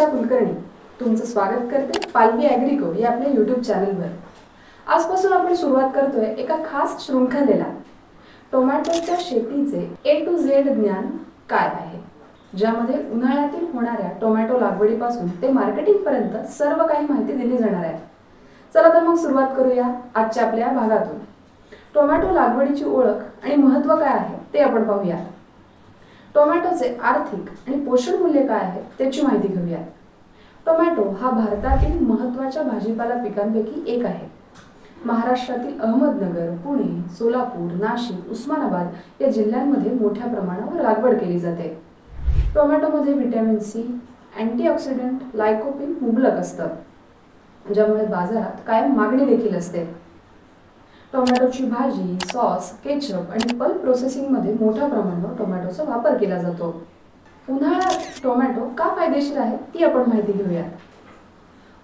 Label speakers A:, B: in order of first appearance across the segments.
A: वर्षा कुलकर्णी तुमचं स्वागत करते पालवी ॲग्रिको या आपल्या यूट्यूब चॅनलवर। आजपासून आपण सुरुवात करतोय एका खास शृंखलेला, टोमॅटोच्या शेतीचे A to Z ज्ञान काय आहे, ज्यामध्ये उन्हाळ्यातील होणाऱ्या टोमॅटो लागवडीपासून ते मार्केटिंग पर्यंत सर्व काही माहिती दिली जाणार आहे। चला तर मग सुरुवात करूया आजच्या आपल्या भागातून। टोमॅटो लागवडीची ओळख आणि महत्त्व काय आहे ते आपण पाहूया। टोमॅटोचे आर्थिक आणि पोषण मूल्य काय आहे त्याची माहिती घेऊया। टोमॅटो हा भारतातील महत्त्वाच्या भाजीपाला पिकांपैकी एक आहे। महाराष्ट्रातील अहमदनगर, पुणे, सोलापूर, नाशिक, उस्मानाबाद या जिल्ह्यांमध्ये मोठ्या प्रमाणावर लागवड केली जाते। टोमॅटोमध्ये व्हिटॅमिन सी, अँटीऑक्सिडंट, लायकोपीन मुबलक असतं, ज्यामुळे बाजारात कायम मागणी देखील असते। टोमॅटोची भाजी, सॉस, केचप आणि पल्प प्रोसेसिंगमध्ये मोठ्या प्रमाणावर टोमॅटोचा वापर केला जातो। उन्हाळ्यात टोमॅटो का फायदेशीर आहे ती आपण माहिती घेऊया।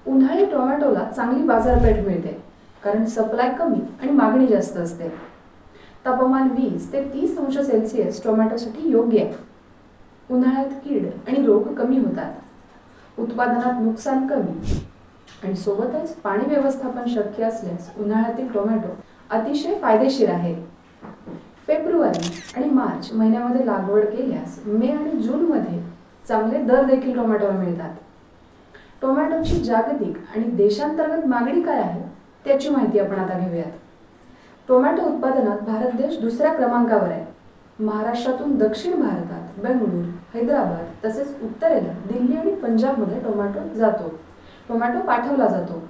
A: उन्हाळी टोमॅटोला चांगली बाजारपेठ मिळते, कारण सप्लाय कमी आणि मागणी जास्त असते। तापमान 20 ते 30 अंश सेल्सिअस टोमॅटोसाठी योग्य आहे। उन्हाळ्यात कीड आणि रोग कमी होतात, उत्पादनात नुकसान कमी आणि सोबतच पाणी व्यवस्थापन शक्य असल्यास उन्हाळ्यातील टोमॅटो अतिशय फायदेशीर आहे। फेब्रुवारी आणि मार्च महिन्यामध्ये लागवड केल्यास मे आणि जून मध्ये चांगले दर देखील टोमॅटोला मिळतात। टोमॅटोची जागतिक आणि देशांतर्गत मागणी काय आहे त्याची माहिती आपण आता घेऊयात। टोमॅटो उत्पादनात भारत देश दुसऱ्या क्रमांकावर आहे। महाराष्ट्रातून दक्षिण भारतात बेंगळूर, हैदराबाद तसेच उत्तरेला दिल्ली आणि पंजाबमध्ये टोमॅटो पाठवला जातो।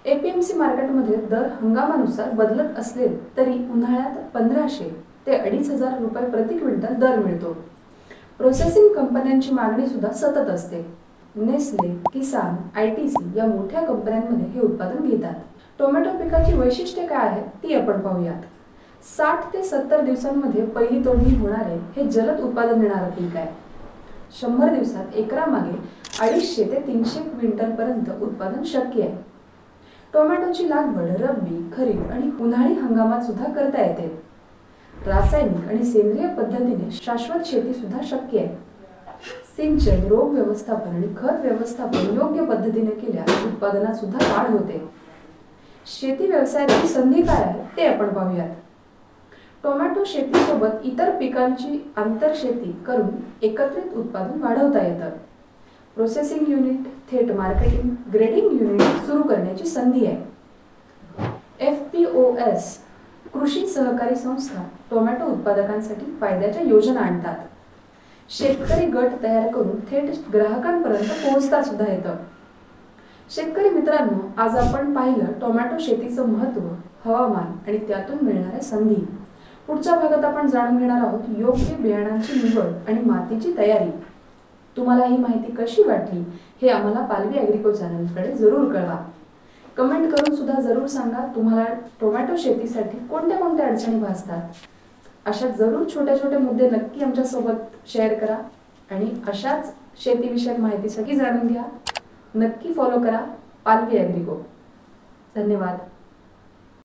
A: APMC मार्केटमध्ये दर हंगामानुसार बदलत असले तरी उन्हाळ्यात 1500 ते 2500 रुपये प्रति क्विंटल दर मिळतो। प्रोसेसिंग कंपन्यांची मागणी सुद्धा सतत असते। नेस्ले, किसान, ITC या मोठ्या कंपन्यांमध्ये हे उत्पादन घेतात। टोमॅटो पिकाची वैशिष्ट्ये काय आहेत ती आपण पाहूयात। 60 ते 70 दिवसांमध्ये पहिली तोडणी होणारे हे जलद उत्पादन देणारे पीक आहे। 100 दिवसात एकरामागे 250 ते 300 क्विंटल पर्यंत उत्पादन शक्य आहे। टोमॅटोची लागवड रब्बी, खरीप आणि उन्हाळी हंगामात सुद्धा करता येते। रासायनिक आणि सेंद्रिय पद्धतीने शाश्वत शेती सुद्धा शक्य आहे। सिंचन, रोग व्यवस्थापन आणि खत व्यवस्थापन योग्य पद्धतीने केल्यास उत्पादनात सुद्धा वाढ होते। शेती व्यवसायातील संधी काय आहे ते आपण पाहूयात। टोमॅटो शेतीसोबत इतर पिकांची आंतरशेती करून एकत्रित उत्पादन वाढवता येतं। प्रोसेसिंग युनिट, थेट मार्केटिंग, ग्रेडिंग युनिट सुरू करण्याची संधी आहे। FPOS कृषी सहकारी संस्था टोमॅटो उत्पादकांसाठी फायद्याच्या योजना आणतात। शेतकरी गट तयार करून थेट ग्राहकांपर्यंत पोहोचता सुद्धा येतं। शेतकरी मित्रांनो, आज आपण पाहिलं टोमॅटो शेतीचं महत्त्व, हवामान आणि त्यातून मिळणाऱ्या संधी। पुढच्या भागात आपण जाणून घेणार आहोत योग्य बियाणांची निवड आणि मातीची तयारी। तुम्हाला ही माहिती कशी वाटली हे आम्हाला पालवी ॲग्रिको चॅनलकडे जरूर कळवा। कमेंट करून सुद्धा जरूर सांगा तुम्हाला टोमॅटो शेतीसाठी कोणत्या कोणत्या अडचणी भासतात। अशा जरूर छोटे छोटे मुद्दे नक्की आमच्यासोबत शेअर करा आणि अशाच शेतीविषयक माहितीसाठी जाणून घ्या। नक्की फॉलो करा पालवी ॲग्रिको। धन्यवाद।